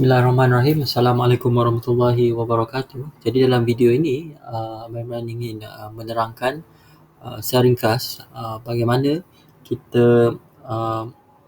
Bismillahirrahmanirrahim. Assalamualaikum warahmatullahi wabarakatuh. Jadi dalam video ini, Abang ingin menerangkan secara ringkas bagaimana kita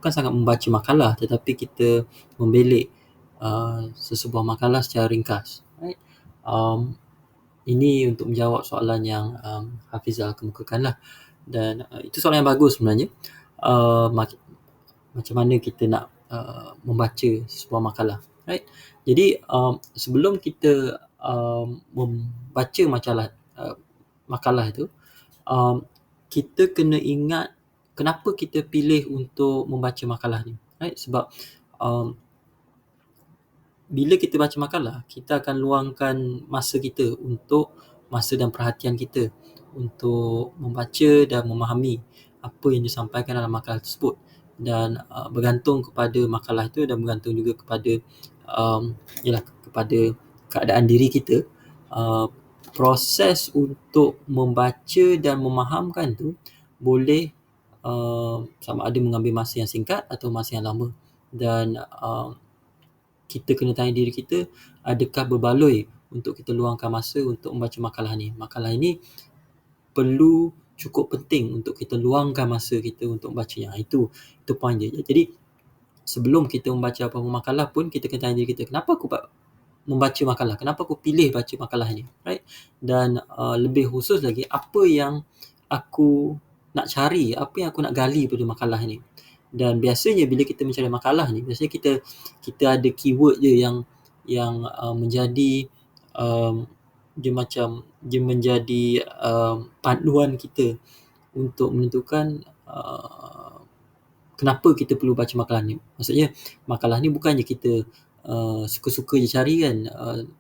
bukan sangat membaca makalah tetapi kita membelik sesebuah makalah secara ringkas. Right? Ini untuk menjawab soalan yang Hafizah kemukakan lah. Dan itu soalan yang bagus sebenarnya. Macam mana kita nak membaca sebuah makalah, right? Jadi sebelum kita membaca makalah itu, kita kena ingat kenapa kita pilih untuk membaca makalah ni, right? Sebab bila kita baca makalah, kita akan luangkan masa kita untuk masa dan perhatian kita untuk membaca dan memahami apa yang disampaikan dalam makalah tersebut. Dan bergantung kepada makalah itu dan bergantung juga kepada kepada keadaan diri kita, proses untuk membaca dan memahamkan tu boleh sama ada mengambil masa yang singkat atau masa yang lama. Dan kita kena tanya diri kita, adakah berbaloi untuk kita luangkan masa untuk membaca makalah ni. Makalah ini perlu cukup penting untuk kita luangkan masa kita untuk membacanya. Itu point dia. Jadi sebelum kita membaca apa-apa makalah pun, kita kena tanya diri kita, kenapa aku membaca makalah? Kenapa aku pilih baca makalah ni? Right? Dan lebih khusus lagi, apa yang aku nak cari, apa yang aku nak gali pada makalah ni. Dan biasanya bila kita mencari makalah ni, biasanya kita ada keyword je yang menjadi dia menjadi panduan kita untuk menentukan kenapa kita perlu baca makalah ni. Maksudnya makalah ni bukannya kita suka-suka je cari kan.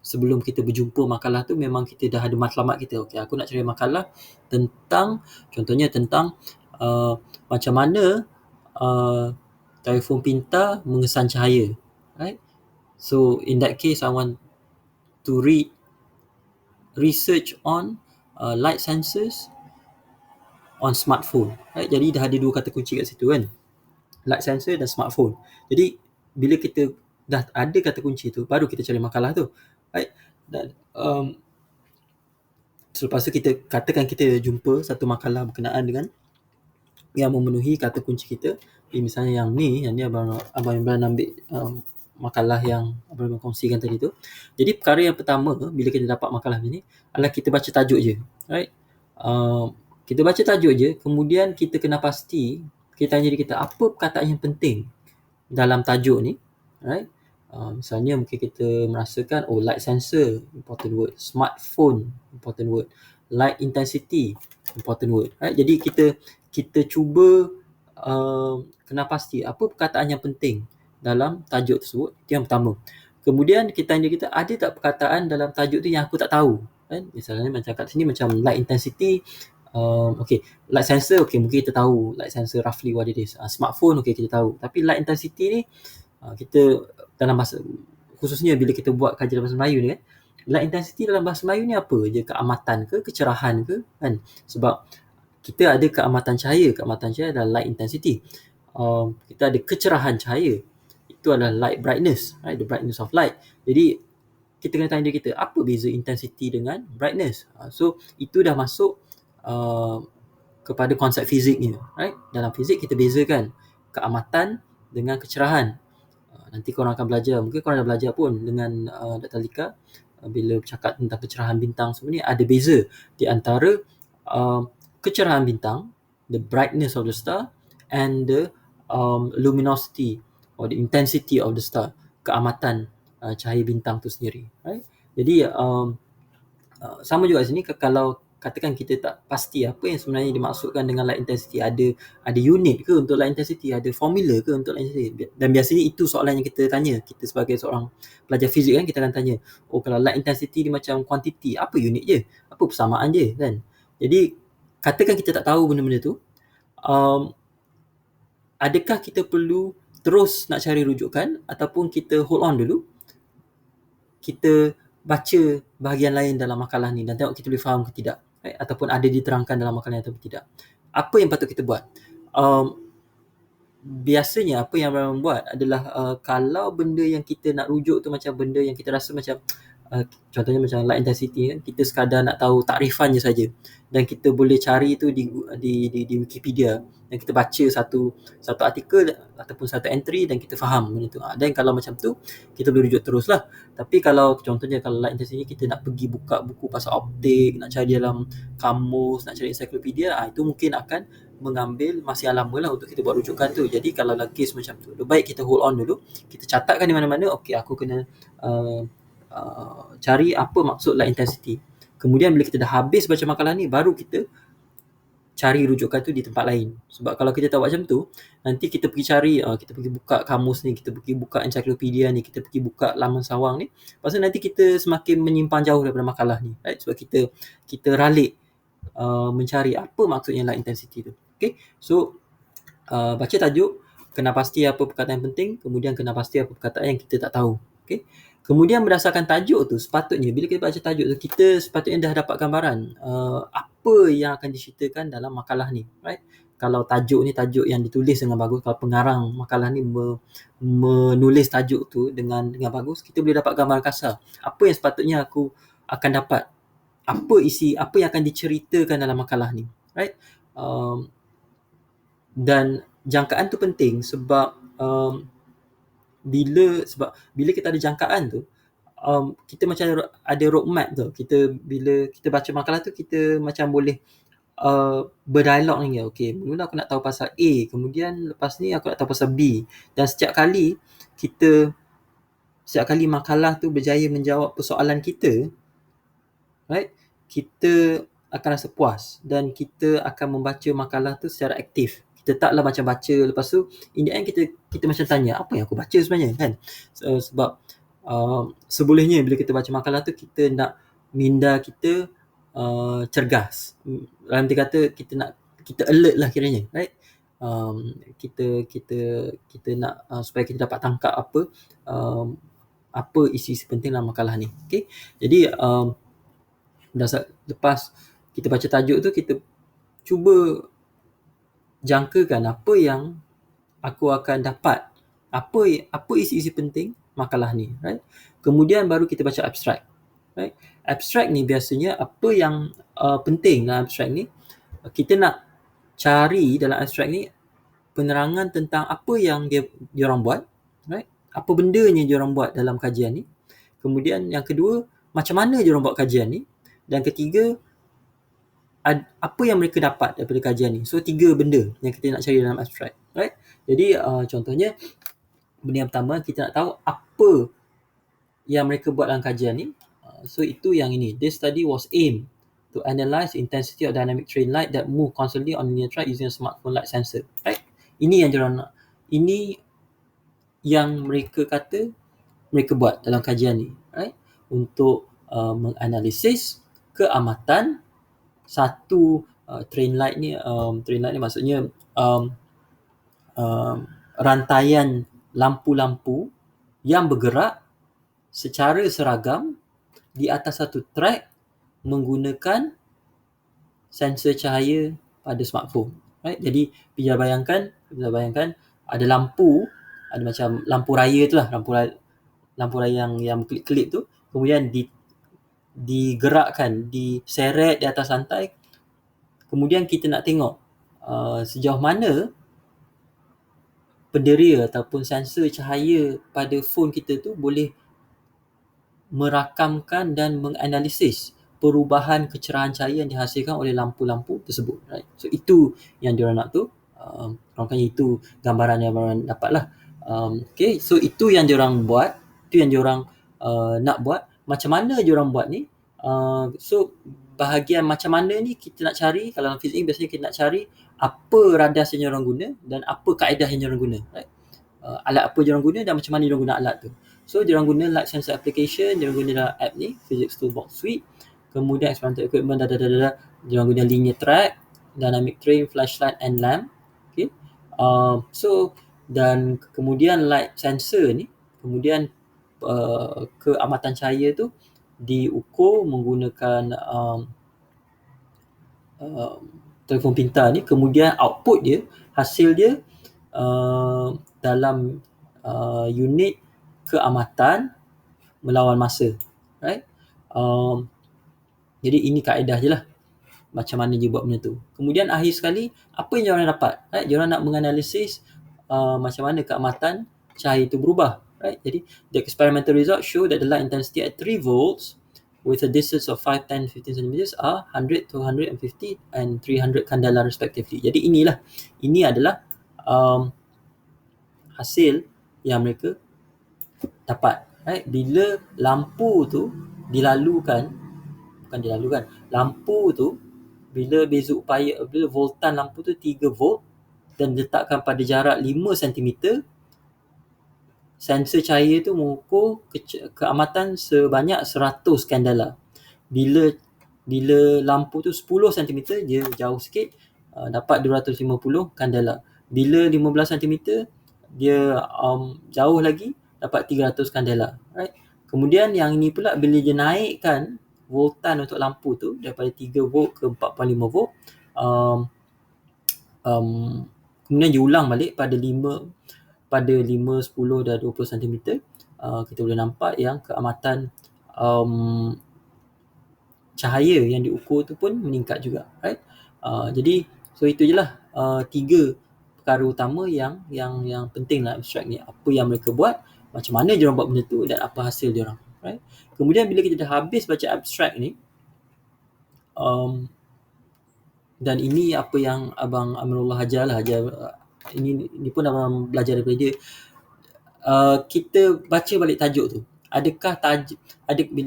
Sebelum kita berjumpa makalah tu memang kita dah ada matlamat kita. Okey, aku nak cari makalah contohnya tentang macam mana telefon pintar mengesan cahaya, right? So in that case, I want to research on light sensors on smartphone, right? Jadi dah ada dua kata kunci kat situ kan, light sensor dan smartphone. Jadi bila kita dah ada kata kunci tu, baru kita cari makalah tu, right? Dan selepas tu kita katakan kita jumpa satu makalah berkenaan dengan yang memenuhi kata kunci kita. Misalnya yang ni Abang Imran ambil makalah yang Abang Imran kongsikan tadi tu. Jadi perkara yang pertama bila kita dapat makalah ni adalah kita baca tajuk je, right? Kita baca tajuk je, kemudian kita kena pasti, kita tanya diri kita, apa perkataan yang penting dalam tajuk ni, right? Misalnya mungkin kita merasakan, light sensor, important word. Smartphone, important word. Light intensity, important word, right? Jadi kita cuba kena pasti apa perkataan yang penting dalam tajuk tersebut. Itu yang pertama. Kemudian kita tanya kita, ada tak perkataan dalam tajuk tu yang aku tak tahu, kan? Misalnya macam kat sini macam light intensity, okay, light sensor, okay, mungkin kita tahu light sensor roughly what it is. Smartphone, okay, kita tahu. Tapi light intensity ni kita dalam bahasa, khususnya bila kita buat kajian bahasa Melayu ni kan, light intensity dalam bahasa Melayu ni apa je? Keamatan ke, kecerahan ke, kan? Sebab kita ada keamatan cahaya adalah light intensity. Kita ada kecerahan cahaya, itu adalah light brightness, right? The brightness of light. Jadi kita kena tanya diri kita, apa beza intensity dengan brightness? So itu dah masuk kepada konsep fiziknya, right? Dalam fizik kita bezakan keamatan dengan kecerahan. Nanti korang akan belajar, mungkin korang dah belajar pun dengan Dr. Lika, bila bercakap tentang kecerahan bintang sebenarnya ada beza di antara kecerahan bintang, the brightness of the star, and the luminosity or the intensity of the star, keamatan cahaya bintang tu sendiri, right? Jadi sama juga sini, kalau katakan kita tak pasti apa yang sebenarnya dimaksudkan dengan light intensity, ada unit ke untuk light intensity, ada formula ke untuk light intensity. Dan biasanya itu soalan yang kita tanya, kita sebagai seorang pelajar fizik kan, kita akan tanya, kalau light intensity ni macam quantity, apa unit je, apa persamaan je, kan? Jadi katakan kita tak tahu benda-benda tu, adakah kita perlu terus nak cari rujukan ataupun kita hold on dulu, kita baca bahagian lain dalam makalah ni dan tengok kita boleh faham ke tidak, right? Ataupun ada diterangkan dalam makalah ni atau tidak. Apa yang patut kita buat? biasanya apa yang orang buat adalah kalau benda yang kita nak rujuk tu macam benda yang kita rasa macam contohnya macam light intensity kan, kita sekadar nak tahu takrifan je saja dan kita boleh cari tu di Wikipedia dan kita baca satu satu artikel ataupun satu entry dan kita faham benda tu. Dan kalau macam tu kita boleh rujuk teruslah. Tapi kalau contohnya kalau light intensity kita nak pergi buka buku pasal optik, nak cari dalam kamus, nak cari ensiklopedia, itu mungkin akan mengambil masa yang lama lah untuk kita buat rujukan tu. Jadi kalau lah case macam tu, lebih baik kita hold on dulu, kita catatkan di mana-mana, okey aku kena uh, cari apa maksud light intensity. Kemudian bila kita dah habis baca makalah ni, baru kita cari rujukan tu di tempat lain. Sebab kalau kita tak buat macam tu, nanti kita pergi cari, kita pergi buka kamus ni, kita pergi buka ensiklopedia ni, kita pergi buka laman sawang ni, lepas tu nanti kita semakin menyimpang jauh daripada makalah ni, right? Sebab kita ralik mencari apa maksudnya light intensity tu. Okay, so baca tajuk, kena pasti apa perkataan yang penting, kemudian kena pasti apa perkataan yang kita tak tahu. Okay, kemudian berdasarkan tajuk tu, sepatutnya bila kita baca tajuk tu, kita sepatutnya dah dapat gambaran apa yang akan diceritakan dalam makalah ni, right? Kalau tajuk ni tajuk yang ditulis dengan bagus, kalau pengarang makalah ni menulis tajuk tu dengan bagus, kita boleh dapat gambaran kasar apa yang sepatutnya aku akan dapat, apa yang akan diceritakan dalam makalah ni, right? Dan jangkaan tu penting sebab bila kita ada jangkaan tu, kita macam ada roadmap tu. Bila kita baca makalah tu, kita macam boleh berdialog ni. Okay, mula aku nak tahu pasal A, kemudian lepas ni aku nak tahu pasal B. Dan setiap kali makalah tu berjaya menjawab persoalan kita, right, kita akan rasa puas dan kita akan membaca makalah tu secara aktif. Kita taklah macam baca lepas tu in the end kita macam tanya apa yang aku baca sebenarnya kan. Sebab sebolehnya bila kita baca makalah tu kita nak minda kita cergas. Dalam arti kata kita alert lah kiranya, right? Kita nak supaya kita dapat tangkap apa isi penting dalam makalah ni. Okay, jadi lepas kita baca tajuk tu, kita cuba jangkakan apa yang aku akan dapat, apa isi-isi penting makalah ni, right? Kemudian baru kita baca abstrak, right? Abstrak ni biasanya apa yang penting dalam abstrak ni, kita nak cari dalam abstrak ni penerangan tentang apa yang dia orang buat, right? Apa bendanya dia orang buat dalam kajian ni. Kemudian yang kedua, macam mana dia orang buat kajian ni. Dan ketiga, apa yang mereka dapat daripada kajian ni. So 3 benda yang kita nak cari dalam abstrak, right? Jadi contohnya benda yang pertama, kita nak tahu apa yang mereka buat dalam kajian ni. So itu yang ini. This study was aimed to analyze intensity of dynamic train light that move constantly on linear track using a smartphone light sensor, right? Ini yang diorang nak. Ini yang mereka kata mereka buat dalam kajian ni, right? Untuk menganalisis keamatan satu train light ni maksudnya rantaian lampu-lampu yang bergerak secara seragam di atas satu track menggunakan sensor cahaya pada smartphone, right? Jadi bila bayangkan ada lampu, ada macam lampu raya tu lah, lampu raya yang kelip-kelip tu, kemudian digerakkan, diseret di atas rantai. Kemudian kita nak tengok sejauh mana penderia ataupun sensor cahaya pada phone kita tu boleh merakamkan dan menganalisis perubahan kecerahan cahaya yang dihasilkan oleh lampu-lampu tersebut, right? So itu yang diorang nak tu. Rangkanya itu gambaran yang diorang dapat lah. Okay, so itu yang diorang buat, itu yang diorang nak buat. Macam mana diorang buat ni? So bahagian macam mana ni kita nak cari. Kalau dalam fizik biasanya kita nak cari apa radas yang diorang guna dan apa kaedah yang diorang guna, right? Alat apa diorang guna dan macam mana diorang guna alat tu. So diorang guna light sensor application, diorang guna dalam app ni, Physics Toolbox Suite. Kemudian experimental equipment, diorang guna linear track, dynamic train, flashlight and lamp. Okay. So dan kemudian light sensor ni, kemudian keamatan cahaya tu diukur menggunakan telefon pintar ni. Kemudian output dia, hasil dia dalam unit keamatan melawan masa, right? Jadi ini kaedah je lah macam mana dia buat benda tu. Kemudian akhir sekali, apa yang diorang dapat, right? Diorang nak menganalisis macam mana keamatan cahaya itu berubah, right? Jadi the experimental results show that the light intensity at 3 volts with a distance of 5, 10, 15 centimeters are 100, 250 and 300 candela respectively. Jadi ini adalah hasil yang mereka dapat, right? Bila lampu tu lampu tu bila beza upaya, bila voltan lampu tu 3 volt dan diletakkan pada jarak 5 cm, sensor cahaya tu mengukur keamatan sebanyak 100 candela. Bila lampu tu 10 cm, dia jauh sikit, dapat 250 candela. Bila 15 cm, dia jauh lagi, dapat 300 candela, right? Kemudian yang ini pula, bila dia naikkan voltan untuk lampu tu daripada 3 volt ke 4.5 volt, kemudian diulang balik pada 5, 10 dan 20 cm, kita boleh nampak yang keamatan cahaya yang diukur tu pun meningkat juga, right? Jadi itu je lah 3 perkara utama yang penting dalam abstrak ni. Apa yang mereka buat, macam mana diorang buat benda tu, dan apa hasil diorang, right? Kemudian bila kita dah habis baca abstrak ni, dan ini apa yang Abang Amirullah ajar, ini pun abang belajar daripada dia. Kita baca balik tajuk tu. Adakah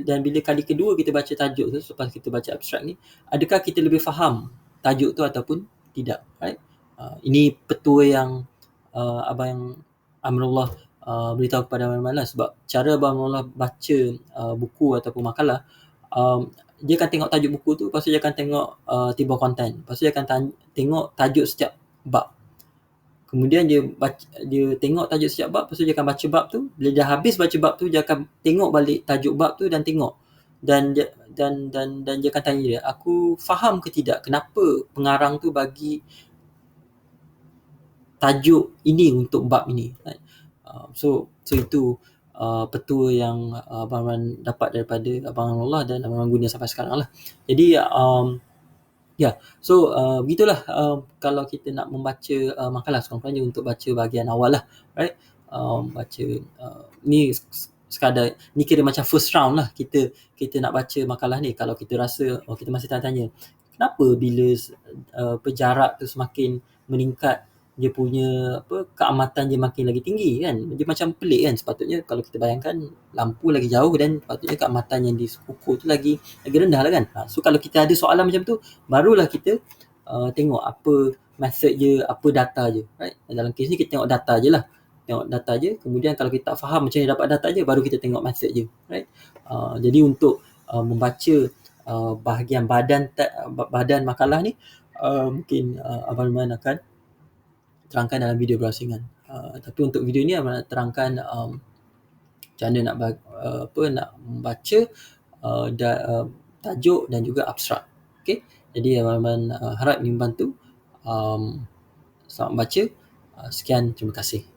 dan bila kali kedua kita baca tajuk tu selepas kita baca abstrak ni, adakah kita lebih faham tajuk tu ataupun tidak, right? Ini petua yang Abang Amirullah beritahu kepada Abang Amirullah, sebab cara Abang Amirullah baca buku ataupun makalah, dia akan tengok tajuk buku tu, lepas tu dia akan tengok table content, lepas tu dia akan tengok tajuk setiap bab. Kemudian dia tengok tajuk setiap bab, lepas tu dia akan baca bab tu. Bila dah habis baca bab tu, dia akan tengok balik tajuk bab tu dan tengok. Dan dia akan tanya dia, aku faham ke tidak kenapa pengarang tu bagi tajuk ini untuk bab ini. So itu petua yang Abang dapat daripada Abang Allah dan Abang guna sampai sekarang lah. Jadi so begitulah kalau kita nak membaca makalah, sekurang-kurangnya untuk baca bahagian awal lah, right? Baca ni sekadar, ni kira macam first round lah kita nak baca makalah ni. Kalau kita rasa kita masih tanya-tanya, kenapa bila jarak tu semakin meningkat, dia punya keamatan dia makin lagi tinggi, kan? Dia macam pelik, kan? Sepatutnya kalau kita bayangkan lampu lagi jauh dan sepatutnya keamatan yang diukur tu lagi rendah lah, kan? So kalau kita ada soalan macam tu, barulah kita tengok apa method je, apa data je, right? Dalam kes ni kita tengok data je lah. Kemudian kalau kita tak faham macam mana dapat data je, baru kita tengok method je, right? Jadi untuk membaca bahagian badan makalah ni, mungkin Abang Luman akan terangkan dalam video browsingan. Tapi untuk video ni Abang nak terangkan macam mana nak membaca tajuk dan juga abstrak. Okay? Jadi Abang harap ini membantu. Selamat membaca. Sekian, terima kasih.